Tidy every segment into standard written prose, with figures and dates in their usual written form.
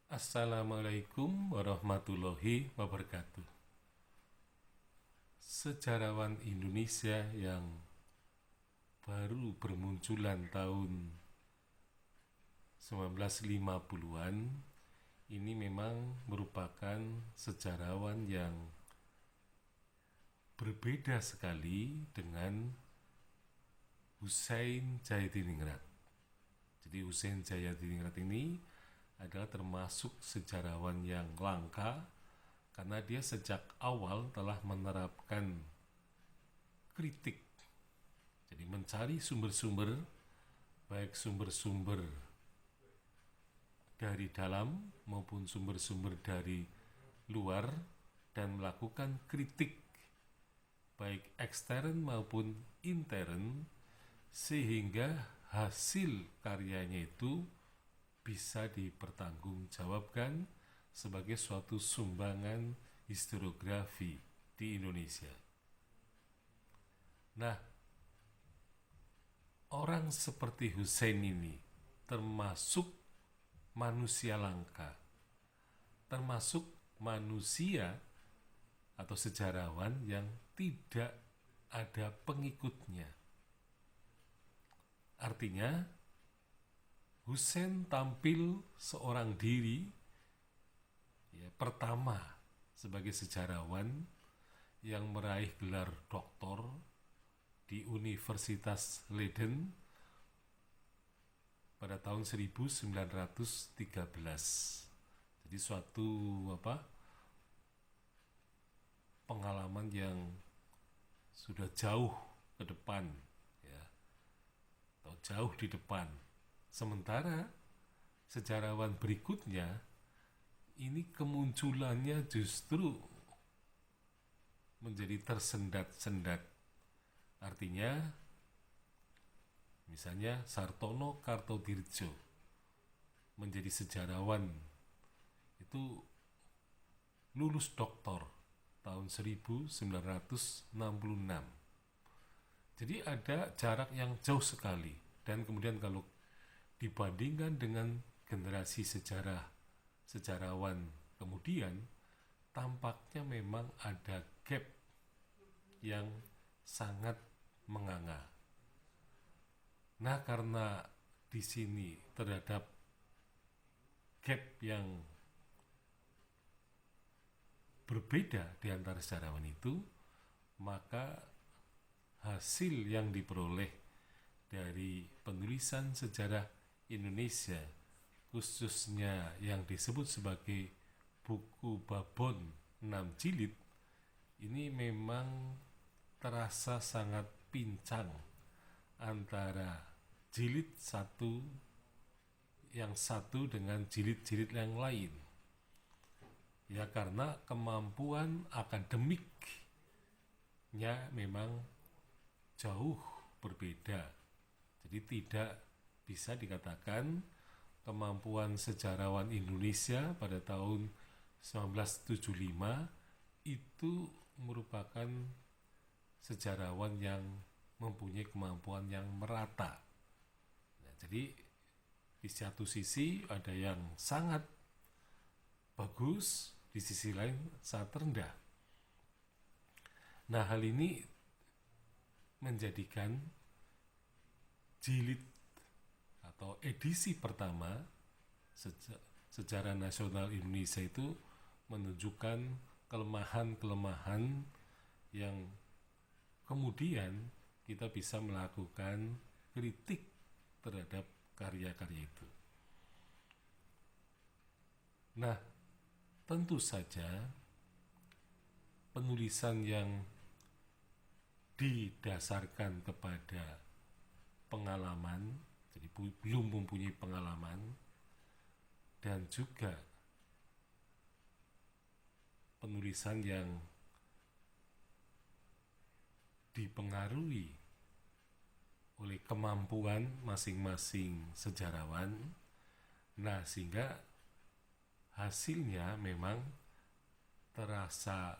Assalamualaikum warahmatullahi wabarakatuh. Sejarawan Indonesia yang baru bermunculan tahun 1950-an ini memang merupakan sejarawan yang berbeda sekali dengan Husein Jayadiningrat. Jadi Husein Jayadiningrat ini adalah termasuk sejarawan yang langka karena dia sejak awal telah menerapkan kritik. Jadi mencari sumber-sumber, baik sumber-sumber dari dalam maupun sumber-sumber dari luar, dan melakukan kritik baik ekstern maupun intern sehingga hasil karyanya itu bisa dipertanggungjawabkan sebagai suatu sumbangan historiografi di Indonesia. Nah, orang seperti Husein ini termasuk manusia langka, termasuk manusia atau sejarawan yang tidak ada pengikutnya. Artinya, Husein tampil seorang diri pertama sebagai sejarawan yang meraih gelar doktor di Universitas Leiden pada tahun 1913. Jadi suatu pengalaman yang sudah jauh ke depan, atau jauh di depan. Sementara sejarawan berikutnya ini kemunculannya justru menjadi tersendat-sendat. Artinya misalnya Sartono Kartodirjo menjadi sejarawan itu lulus doktor tahun 1966. Jadi ada jarak yang jauh sekali, dan kemudian kalau dibandingkan dengan generasi sejarawan kemudian, tampaknya memang ada gap yang sangat menganga. Nah, karena di sini terhadap gap yang berbeda di antara sejarawan itu, maka hasil yang diperoleh dari penulisan sejarah Indonesia, khususnya yang disebut sebagai buku Babon 6 jilid, ini memang terasa sangat pincang antara jilid yang satu dengan jilid-jilid yang lain. Ya, karena kemampuan akademiknya memang jauh berbeda. Jadi tidak bisa dikatakan kemampuan sejarawan Indonesia pada tahun 1975 itu merupakan sejarawan yang mempunyai kemampuan yang merata. Nah, jadi di satu sisi ada yang sangat bagus, di sisi lain sangat rendah. Nah, hal ini menjadikan jilid atau edisi pertama sejarah nasional Indonesia itu menunjukkan kelemahan-kelemahan yang kemudian kita bisa melakukan kritik terhadap karya-karya itu. Nah, tentu saja penulisan yang didasarkan kepada pengalaman, jadi belum mempunyai pengalaman, dan juga penulisan yang dipengaruhi oleh kemampuan masing-masing sejarawan. Nah, sehingga hasilnya memang terasa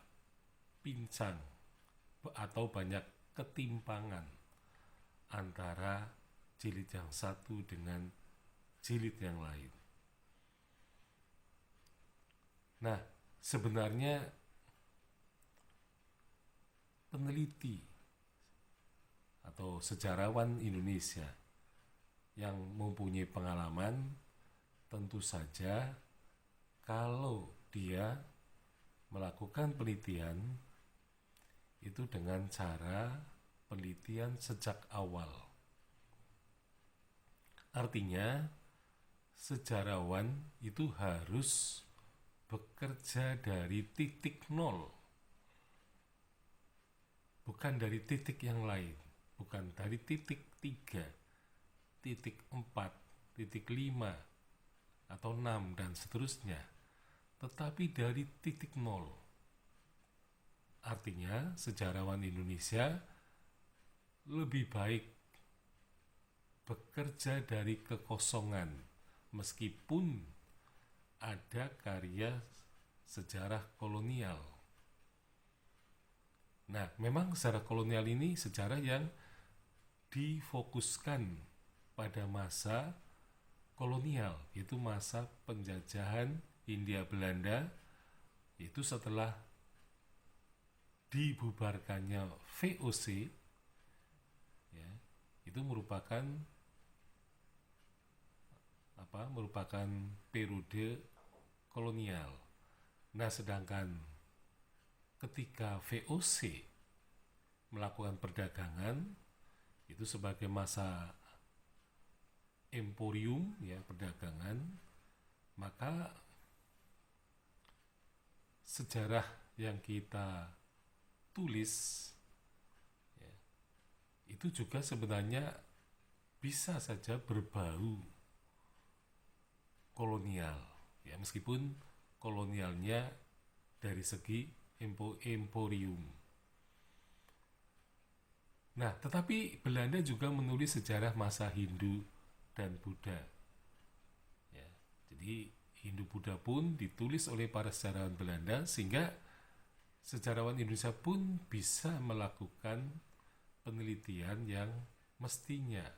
pincang atau banyak ketimpangan antara jilid yang satu dengan jilid yang lain. Nah, sebenarnya peneliti atau sejarawan Indonesia yang mempunyai pengalaman tentu saja kalau dia melakukan penelitian itu dengan cara penelitian sejak awal. Artinya sejarawan itu harus bekerja dari titik nol, bukan dari titik yang lain, bukan dari titik 3, titik 4, titik 5, atau 6, dan seterusnya, tetapi dari titik nol. Artinya sejarawan Indonesia lebih baik bekerja dari kekosongan, meskipun ada karya sejarah kolonial. Nah, memang sejarah kolonial ini sejarah yang difokuskan pada masa kolonial, yaitu masa penjajahan Hindia Belanda, yaitu setelah dibubarkannya VOC, ya, itu merupakan periode kolonial. Nah, sedangkan ketika VOC melakukan perdagangan itu sebagai masa emporium, ya, perdagangan, maka sejarah yang kita tulis, ya, itu juga sebenarnya bisa saja berbau kolonial, ya, meskipun kolonialnya dari segi emporium. Nah, tetapi Belanda juga menulis sejarah masa Hindu dan Buddha, ya. Jadi Hindu Buddha pun ditulis oleh para sejarawan Belanda, sehingga sejarawan Indonesia pun bisa melakukan penelitian yang mestinya,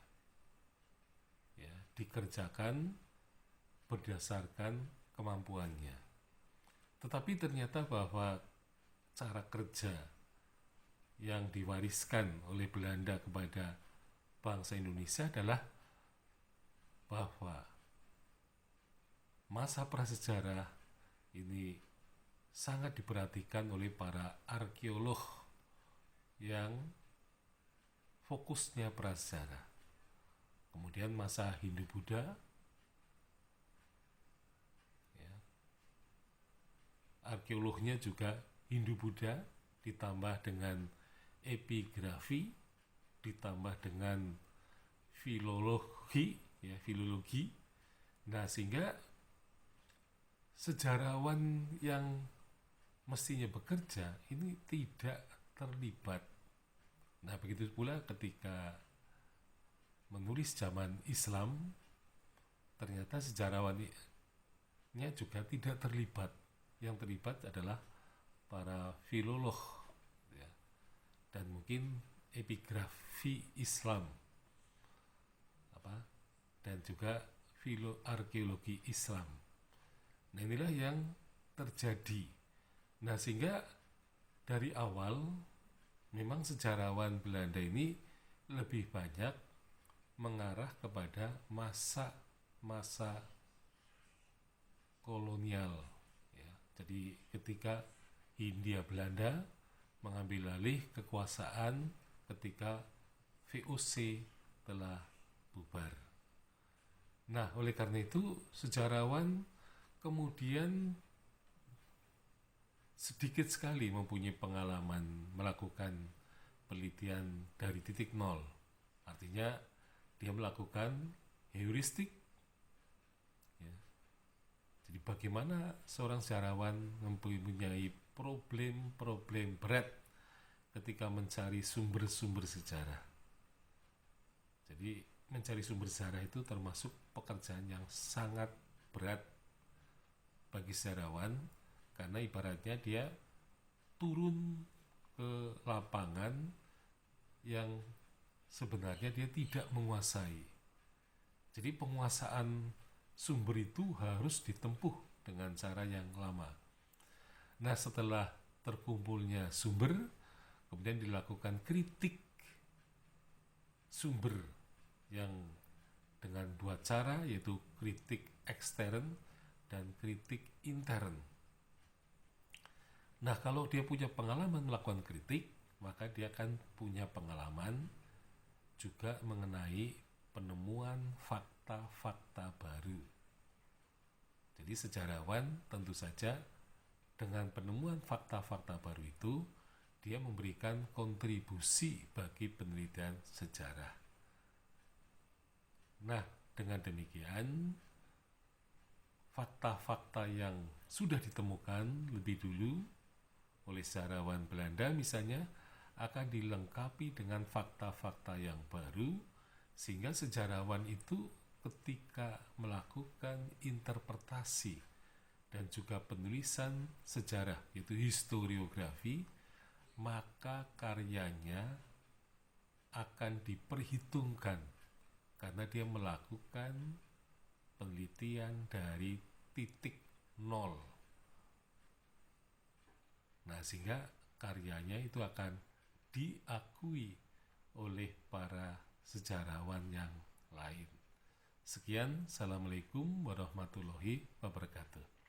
ya, dikerjakan berdasarkan kemampuannya. Tetapi ternyata bahwa cara kerja yang diwariskan oleh Belanda kepada bangsa Indonesia adalah bahwa masa prasejarah ini sangat diperhatikan oleh para arkeolog yang fokusnya prasejarah. Kemudian masa Hindu-Buddha, ya, arkeolognya juga Hindu-Buddha ditambah dengan epigrafi, ditambah dengan filologi, ya, filologi. Nah, sehingga sejarawan yang mestinya bekerja ini tidak terlibat. Nah, begitu pula ketika menulis zaman Islam, ternyata sejarawannya juga tidak terlibat. Yang terlibat adalah para filolog, ya, dan mungkin epigrafi Islam, dan juga arkeologi Islam. Nah, inilah yang terjadi. Nah, sehingga dari awal memang sejarawan Belanda ini lebih banyak mengarah kepada masa kolonial, ya. Jadi ketika Hindia Belanda mengambil alih kekuasaan ketika VOC telah bubar. Nah, oleh karena itu sejarawan kemudian sedikit sekali mempunyai pengalaman melakukan penelitian dari titik nol. Artinya dia melakukan heuristik, ya. Jadi bagaimana seorang sejarawan mempunyai problem-problem berat ketika mencari sumber-sumber sejarah. Jadi mencari sumber sejarah itu termasuk pekerjaan yang sangat berat bagi sejarawan, karena ibaratnya dia turun ke lapangan yang sebenarnya dia tidak menguasai. Jadi penguasaan sumber itu harus ditempuh dengan cara yang lama. Nah, setelah terkumpulnya sumber, kemudian dilakukan kritik sumber yang dengan dua cara, yaitu kritik ekstern dan kritik intern. Nah, kalau dia punya pengalaman melakukan kritik, maka dia akan punya pengalaman juga mengenai penemuan fakta-fakta baru. Jadi sejarawan tentu saja dengan penemuan fakta-fakta baru itu, dia memberikan kontribusi bagi penelitian sejarah. Nah, dengan demikian, fakta-fakta yang sudah ditemukan lebih dulu oleh sejarawan Belanda misalnya akan dilengkapi dengan fakta-fakta yang baru, sehingga sejarawan itu ketika melakukan interpretasi dan juga penulisan sejarah, yaitu historiografi, maka karyanya akan diperhitungkan karena dia melakukan penelitian dari titik nol. Nah, sehingga karyanya itu akan diakui oleh para sejarawan yang lain. Sekian, Assalamualaikum warahmatullahi wabarakatuh.